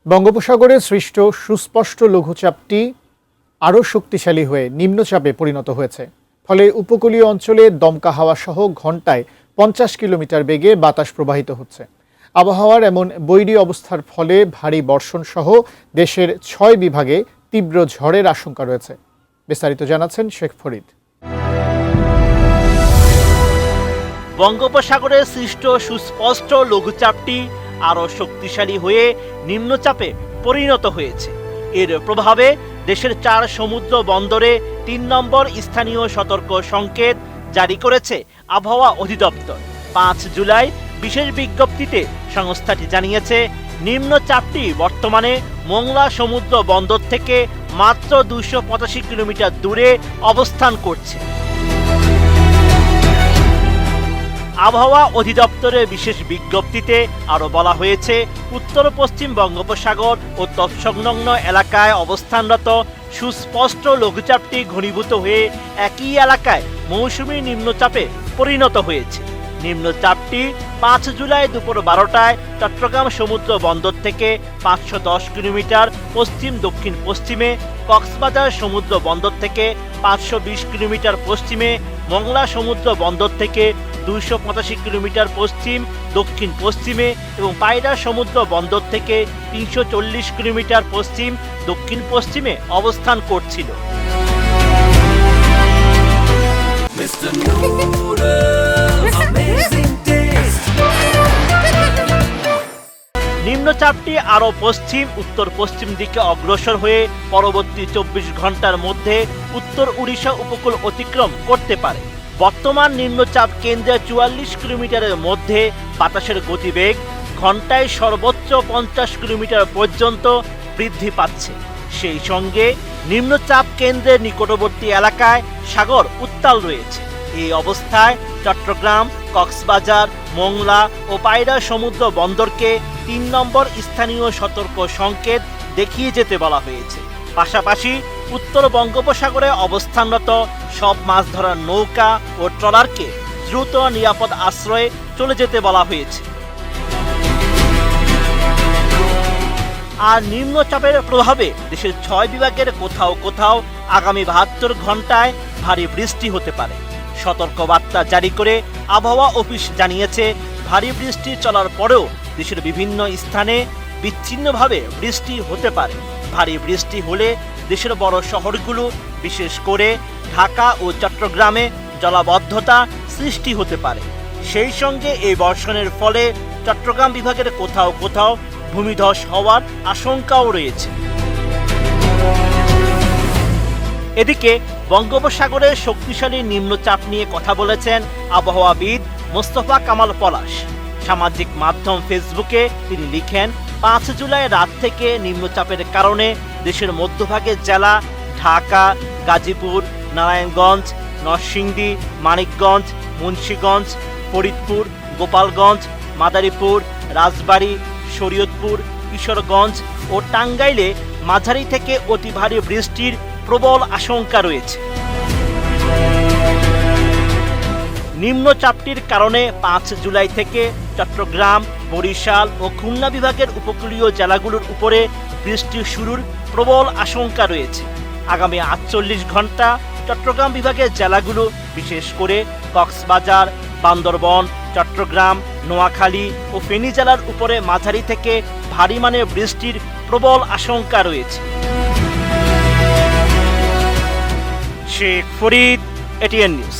বঙ্গোপসাগরে সৃষ্ট সুস্পষ্ট লঘুচাপটি আরও শক্তিশালী হয়ে নিম্নচাপে পরিণত হয়েছে। ফলে উপকূলীয় অঞ্চলে দমকা হাওয়া সহ ঘন্টায় 50 কিলোমিটার বেগে বাতাস প্রবাহিত হচ্ছে। আবহাওয়ার এমন বৈরী অবস্থার ফলে ভারী বর্ষণ সহ দেশের 6 বিভাগে তীব্র ঝড়ের আশঙ্কা রয়েছে। বিস্তারিত জানাচ্ছেন শেখ ফরিদ। বঙ্গোপসাগরে সৃষ্ট সুস্পষ্ট লঘুচাপটি আরও শক্তিশালী হয়ে নিম্নচাপে পরিণত হয়েছে। এর প্রভাবে দেশের 4 সমুদ্র বন্দরে 3 নম্বর স্থানীয় সতর্ক সংকেত জারি করেছে আবহাওয়া অধিদপ্তর। 5 জুলাই বিশেষ বিজ্ঞপ্তিতে সংস্থাটি জানিয়েছে, নিম্নচাপটি বর্তমানে মোংলা সমুদ্র বন্দর থেকে মাত্র 285 কিলোমিটার দূরে অবস্থান করছে। আবহাওয়া অধিদপ্তরের বিশেষ বিজ্ঞপ্তিতে আরও বলা হয়েছে, উত্তর পশ্চিম বঙ্গোপসাগর ও তৎসংলগ্ন এলাকায় অবস্থানরত সুস্পষ্ট লঘুচাপটি ঘনীভূত হয়ে একই এলাকায় মৌসুমী নিম্নচাপে পরিণত হয়েছে। নিম্নচাপটি 5 জুলাই দুপুর 12টায় চট্টগ্রাম সমুদ্র বন্দর থেকে 510 কিলোমিটার পশ্চিম দক্ষিণ পশ্চিমে, কক্সবাজার সমুদ্র বন্দর থেকে 520 কিলোমিটার পশ্চিমে, মংলা সমুদ্র বন্দর থেকে 285 কিলোমিটার পশ্চিম দক্ষিণ পশ্চিমে এবং পায়রা সমুদ্র বন্দর থেকে 340 কিলোমিটার পশ্চিম দক্ষিণ পশ্চিমে অবস্থান করছিল। নিম্নচাপটি আরও পশ্চিম উত্তর পশ্চিম দিকে অগ্রসর হয়ে পরবর্তী 24 ঘন্টার মধ্যে উত্তর উড়িষ্যা উপকূল অতিক্রম করতে পারে। বর্তমান নিম্নচাপ কেন্দ্রের 44 কিলোমিটারের মধ্যে বাতাসের গতিবেগ ঘন্টায় সর্বোচ্চ 50 কিলোমিটার পর্যন্ত বৃদ্ধি পাচ্ছে। সেই সঙ্গে নিম্নচাপ কেন্দ্রের নিকটবর্তী এলাকায় সাগর উত্তাল রয়েছে। এই অবস্থায় চট্টগ্রাম, কক্সবাজার, মোংলা ও পায়রা সমুদ্র বন্দরকে 3 নম্বর স্থানীয় সতর্ক সংকেত দেখিয়ে যেতে বলা হয়েছে। পাশাপাশি উত্তর বঙ্গোপসাগরে অবস্থানরত সব মাছ ধরার নৌকা ও ট্রলারকে দ্রুত নিরাপদ আশ্রয়ে চলে যেতে বলা হয়েছে। আর নিম্নচাপের প্রভাবে দেশের 6 বিভাগের কোথাও কোথাও আগামী 72 ঘন্টায় ভারী বৃষ্টি হতে পারে। সতর্কবার্তা জারি করে আবহাওয়া অফিস জানিয়েছে, ভারী বৃষ্টি চলার পরেও দেশের বিভিন্ন স্থানে বিচ্ছিন্নভাবে বৃষ্টি হতে পারে। ভারী বৃষ্টি হলে দেশের বড় শহরগুলো বিশেষ করে ঢাকা ও চট্টগ্রামে জলাবদ্ধতা সৃষ্টি হতে পারে। সেই সঙ্গে এই বর্ষণের ফলে চট্টগ্রাম বিভাগের কোথাও কোথাও ভূমিধস হওয়ার আশঙ্কাও রয়েছে। এদিকে বঙ্গোপসাগরের শক্তিশালী নিম্নচাপ নিয়ে কথা বলেছেন আবহাওয়াবিদ মোস্তফা কামাল পলাশ। সামাজিক মাধ্যম ফেসবুকে তিনি লিখেন, 5 জুলাই রাত থেকে নিম্নচাপের কারণে দেশের মধ্যভাগের জেলা ঢাকা, গাজীপুর, নারায়ণগঞ্জ, নরসিংদী, মানিকগঞ্জ, মুন্সিগঞ্জ, ফরিদপুর, গোপালগঞ্জ, মাদারীপুর, রাজবাড়ী, শরীয়তপুর, কিশোরগঞ্জ ও টাঙ্গাইলে মাঝারি থেকে অতি ভারী বৃষ্টির প্রবল আশঙ্কা রয়েছে। নিম্নচাপটির কারণে 5 জুলাই থেকে চট্টগ্রাম, বরিশাল ও খুলনা বিভাগের উপকূলীয় জেলাগুলোর উপরে বৃষ্টি শুরুর প্রবল আশঙ্কা রয়েছে। আগামী 48 ঘন্টা চট্টগ্রাম বিভাগের জেলাগুলো বিশেষ করে কক্সবাজার, বান্দরবন, চট্টগ্রাম, নোয়াখালী ও ফেনী জেলার উপরে মাঝারি থেকে ভারী মানের বৃষ্টির প্রবল আশঙ্কা রয়েছে। Sheikh Farid, ATN news.